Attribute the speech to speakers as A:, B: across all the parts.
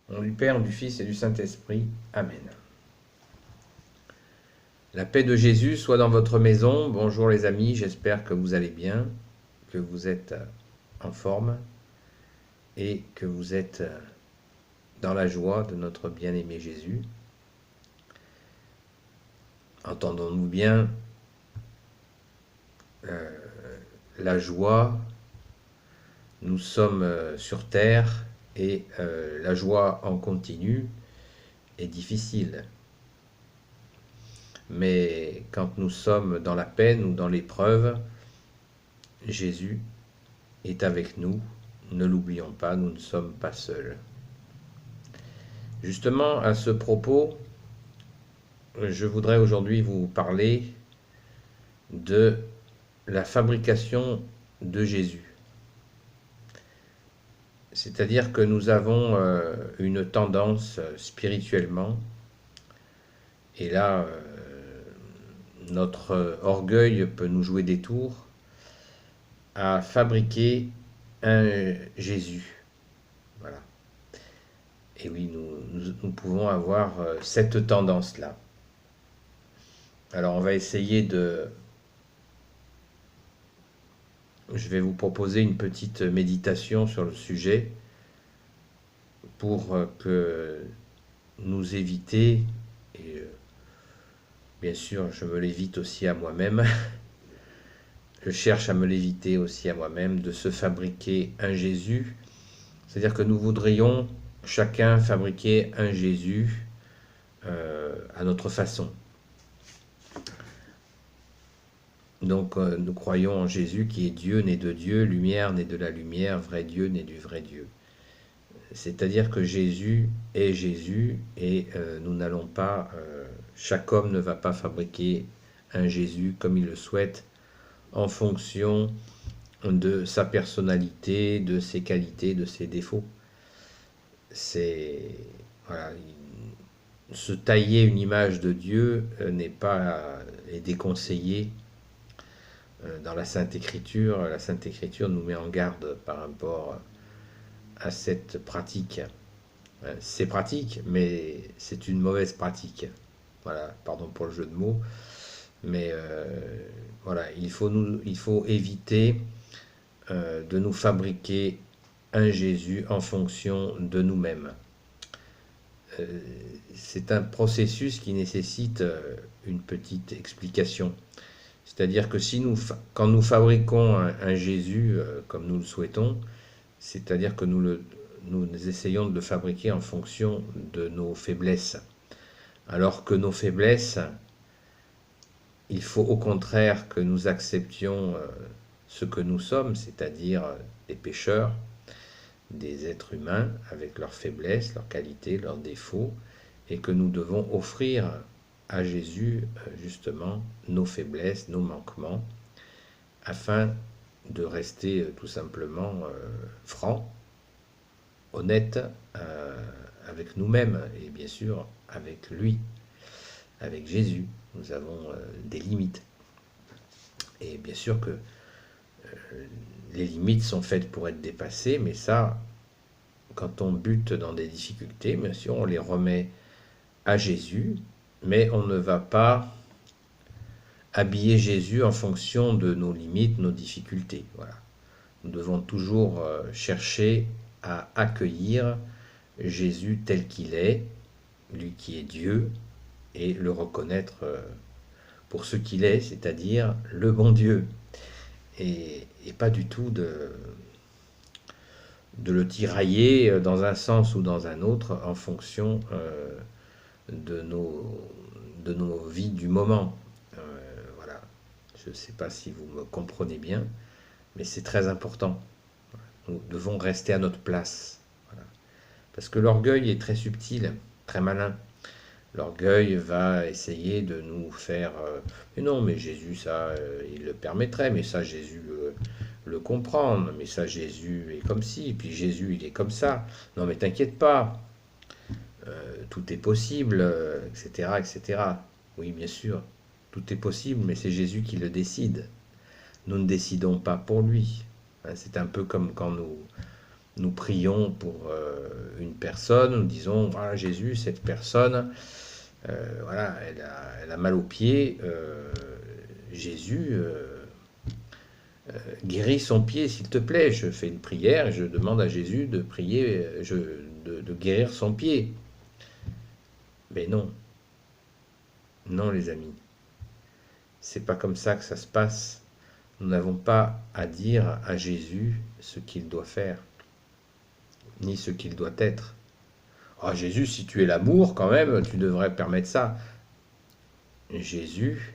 A: Au nom du Père, du Fils et du Saint-Esprit. Amen. La paix de Jésus soit dans votre maison. Bonjour les amis, j'espère que vous allez bien, que vous êtes en forme et que vous êtes dans la joie de notre bien-aimé Jésus. Entendons-nous bien, la joie, nous sommes sur terre et la joie en continu est difficile. Mais quand nous sommes dans la peine ou dans l'épreuve, Jésus est avec nous. Ne l'oublions pas, nous ne sommes pas seuls. Justement, à ce propos, je voudrais aujourd'hui vous parler de la fabrication de Jésus. C'est-à-dire que nous avons une tendance spirituellement, et là, notre orgueil peut nous jouer des tours, à fabriquer un Jésus. Voilà. Et oui, nous pouvons avoir cette tendance-là. Alors on va essayer de... Je vais vous proposer une petite méditation sur le sujet pour que nous éviter, et bien sûr je me l'évite aussi à moi-même, je cherche à me l'éviter aussi à moi-même, de se fabriquer un Jésus. C'est-à-dire que nous voudrions chacun fabriquer un Jésus à notre façon. Donc nous croyons en Jésus qui est Dieu, né de Dieu, lumière, né de la lumière, vrai Dieu, né du vrai Dieu. C'est-à-dire que Jésus est Jésus et nous n'allons pas, chaque homme ne va pas fabriquer un Jésus comme il le souhaite en fonction de sa personnalité, de ses qualités, de ses défauts. C'est voilà, se tailler une image de Dieu n'est pas est déconseillé dans la Sainte Écriture. La Sainte Écriture nous met en garde par rapport à cette pratique. C'est pratique, mais c'est une mauvaise pratique. Voilà, pardon pour le jeu de mots, mais voilà, il faut éviter de nous fabriquer un Jésus en fonction de nous-mêmes. C'est un processus qui nécessite une petite explication. C'est-à-dire que quand nous fabriquons un Jésus comme nous le souhaitons, c'est-à-dire que nous essayons de le fabriquer en fonction de nos faiblesses. Alors que nos faiblesses, il faut au contraire que nous acceptions ce que nous sommes, c'est-à-dire des pécheurs, des êtres humains avec leurs faiblesses, leurs qualités, leurs défauts, et que nous devons offrir à Jésus justement nos faiblesses, nos manquements, afin de rester tout simplement francs, honnêtes avec nous-mêmes et bien sûr avec lui, avec Jésus. Nous avons des limites. Et bien sûr que les limites sont faites pour être dépassées, mais ça, quand on bute dans des difficultés, bien sûr, on les remet à Jésus, mais on ne va pas habiller Jésus en fonction de nos limites, nos difficultés. Voilà. Nous devons toujours chercher à accueillir Jésus tel qu'il est, lui qui est Dieu, et le reconnaître pour ce qu'il est, c'est-à-dire le bon Dieu. Et pas du tout de le tirailler dans un sens ou dans un autre en fonction de nos vies du moment. Voilà. Je ne sais pas si vous me comprenez bien, mais c'est très important. Nous devons rester à notre place. Voilà. Parce que l'orgueil est très subtil, très malin. L'orgueil va essayer de nous faire mais non, mais Jésus, ça, il le permettrait, mais ça, Jésus le comprend, mais ça, Jésus est comme ci, puis Jésus, il est comme ça. Non, mais t'inquiète pas, tout est possible, etc., etc. Oui, bien sûr, tout est possible, mais c'est Jésus qui le décide. Nous ne décidons pas pour lui. C'est un peu comme quand Nous prions pour une personne, nous disons, voilà Jésus, cette personne, voilà, elle a mal aux pieds, Jésus, guéris son pied s'il te plaît. Je fais une prière et je demande à Jésus de prier, de guérir son pied. Mais non, non les amis, c'est pas comme ça que ça se passe. Nous n'avons pas à dire à Jésus ce qu'il doit faire, ni ce qu'il doit être. Ah, Jésus, si tu es l'amour, quand même, tu devrais permettre ça. Jésus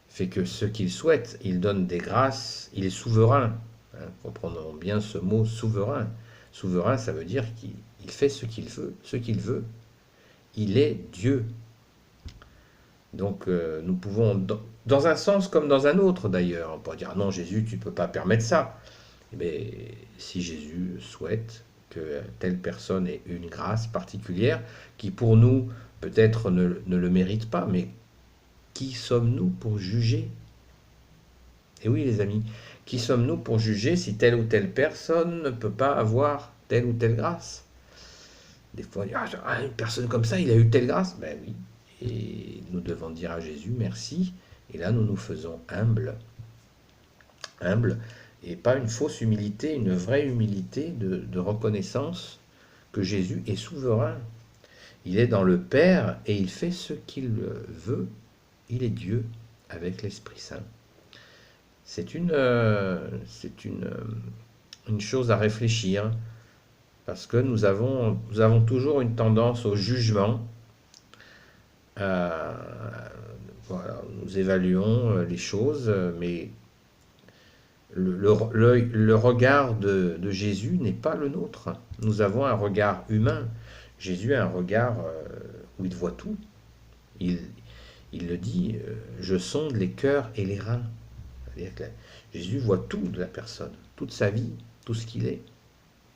A: fait que ce qu'il souhaite, il donne des grâces, il est souverain. Hein, comprenons bien ce mot souverain. Souverain, ça veut dire qu'il fait ce qu'il veut, ce qu'il veut. Il est Dieu. Donc nous pouvons, dans un sens comme dans un autre d'ailleurs, on pourrait dire ah non Jésus, tu ne peux pas permettre ça. Mais si Jésus souhaite que telle personne ait une grâce particulière, qui pour nous peut-être ne le mérite pas, mais qui sommes-nous pour juger? Et oui les amis, qui sommes-nous pour juger si telle ou telle personne ne peut pas avoir telle ou telle grâce? Des fois, on dit, ah, une personne comme ça, il a eu telle grâce. Ben oui, et nous devons dire à Jésus merci. Et là, nous nous faisons humbles, et pas une fausse humilité, une vraie humilité de reconnaissance que Jésus est souverain. Il est dans le Père et il fait ce qu'il veut. Il est Dieu avec l'Esprit Saint. C'est une chose à réfléchir parce que nous avons toujours une tendance au jugement. Voilà, nous évaluons les choses, mais le regard de Jésus n'est pas le nôtre. Nous avons un regard humain. Jésus a un regard où il voit tout. Il le dit, je sonde les cœurs et les reins. C'est-à-dire que Jésus voit tout de la personne, toute sa vie, tout ce qu'il est,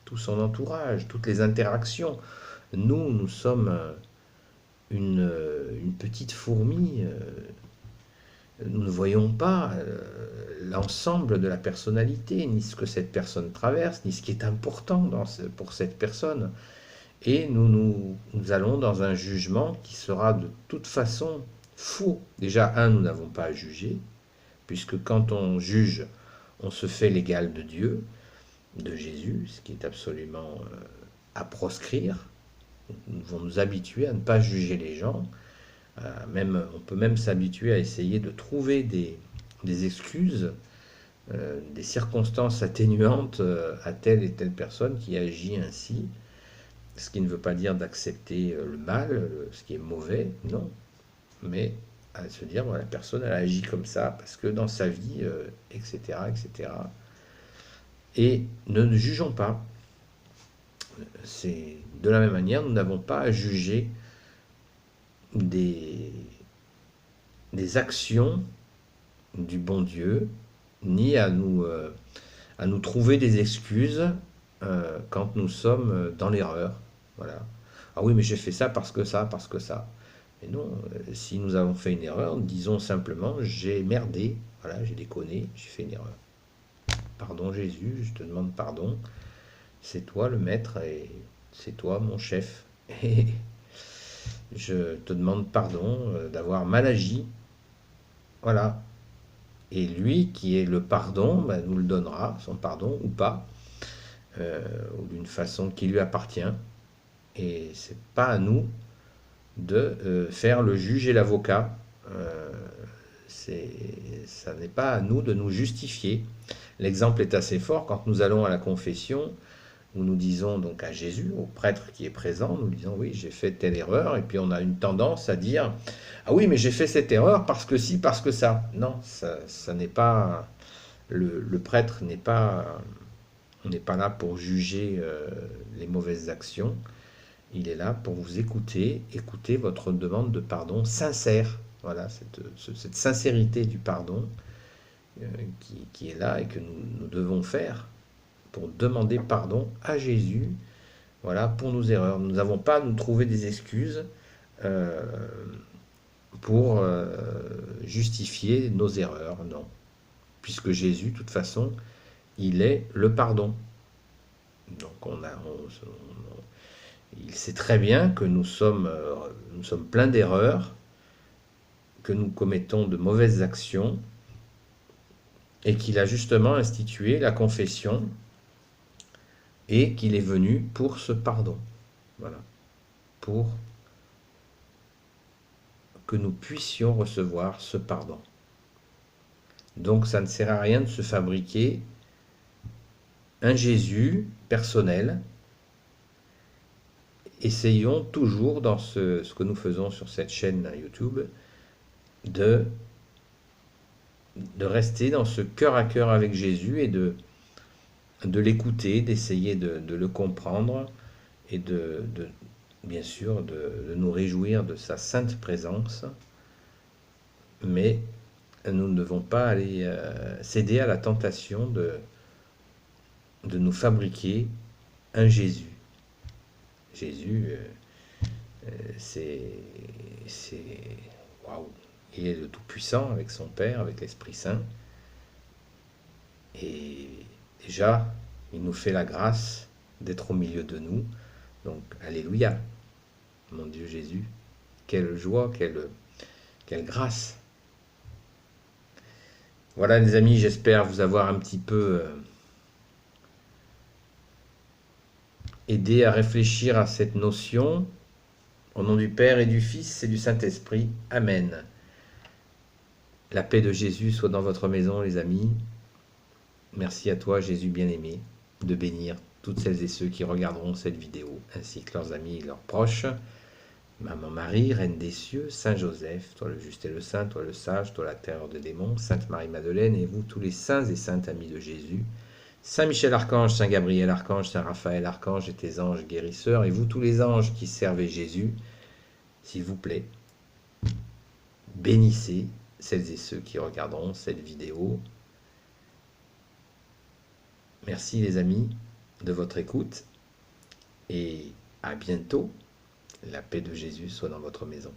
A: tout son entourage, toutes les interactions. Nous sommes une petite fourmi. Nous ne voyons pas l'ensemble de la personnalité, ni ce que cette personne traverse, ni ce qui est important pour cette personne. Et nous allons dans un jugement qui sera de toute façon faux. Déjà, nous n'avons pas à juger, puisque quand on juge, on se fait l'égal de Dieu, de Jésus, ce qui est absolument à proscrire. Nous devons nous habituer à ne pas juger les gens. On peut même s'habituer à essayer de trouver des excuses, des circonstances atténuantes à telle et telle personne qui agit ainsi. Ce qui ne veut pas dire d'accepter le mal, ce qui est mauvais, non. Mais à se dire, la personne, elle agit comme ça, parce que dans sa vie, etc., etc. Et ne jugeons pas. C'est de la même manière, nous n'avons pas à juger des actions du bon Dieu, ni à nous trouver des excuses quand nous sommes dans l'erreur. Voilà. Ah oui, mais j'ai fait ça parce que ça, parce que ça. Mais non, si nous avons fait une erreur, disons simplement j'ai merdé, voilà, j'ai déconné, j'ai fait une erreur. Pardon Jésus, je te demande pardon. C'est toi le maître et c'est toi mon chef. Et je te demande pardon d'avoir mal agi. Voilà. Et lui qui est le pardon, nous le donnera, son pardon ou pas, ou d'une façon qui lui appartient. Et c'est pas à nous de faire le juge et l'avocat. Ça n'est pas à nous de nous justifier. L'exemple est assez fort quand nous allons à la confession, où nous disons donc à Jésus, au prêtre qui est présent, nous disons oui, j'ai fait telle erreur, et puis on a une tendance à dire ah oui, mais j'ai fait cette erreur parce que si, parce que ça. Non, ça n'est pas. Le prêtre n'est pas. On n'est pas là pour juger les mauvaises actions. Il est là pour vous écouter votre demande de pardon sincère. Voilà, cette sincérité du pardon qui est là et que nous devons faire pour demander pardon à Jésus, voilà, pour nos erreurs. Nous n'avons pas à nous trouver des excuses pour justifier nos erreurs, non. Puisque Jésus, de toute façon, il est le pardon. Donc il sait très bien que nous sommes pleins d'erreurs, que nous commettons de mauvaises actions, et qu'il a justement institué la confession et qu'il est venu pour ce pardon. Voilà. Pour que nous puissions recevoir ce pardon. Donc ça ne sert à rien de se fabriquer un Jésus personnel. Essayons toujours dans ce que nous faisons sur cette chaîne YouTube de rester dans ce cœur à cœur avec Jésus et de l'écouter, d'essayer de le comprendre et bien sûr de nous réjouir de sa sainte présence. Mais nous ne devons pas aller céder à la tentation de nous fabriquer un Jésus. Jésus, c'est waouh, il est le Tout-Puissant avec son Père, avec l'Esprit Saint. Et déjà, il nous fait la grâce d'être au milieu de nous. Donc, alléluia, mon Dieu Jésus. Quelle joie, quelle grâce. Voilà les amis, j'espère vous avoir un petit peu aidé à réfléchir à cette notion. Au nom du Père et du Fils et du Saint-Esprit. Amen. La paix de Jésus soit dans votre maison, les amis. Merci à toi, Jésus bien-aimé, de bénir toutes celles et ceux qui regarderont cette vidéo, ainsi que leurs amis et leurs proches. Maman Marie, Reine des cieux, Saint Joseph, toi le juste et le saint, toi le sage, toi la terreur des démons, Sainte Marie-Madeleine, et vous tous les saints et saintes amis de Jésus, Saint Michel Archange, Saint Gabriel Archange, Saint Raphaël Archange et tes anges guérisseurs, et vous tous les anges qui servez Jésus, s'il vous plaît, bénissez celles et ceux qui regarderont cette vidéo. Merci les amis de votre écoute et à bientôt. La paix de Jésus soit dans votre maison.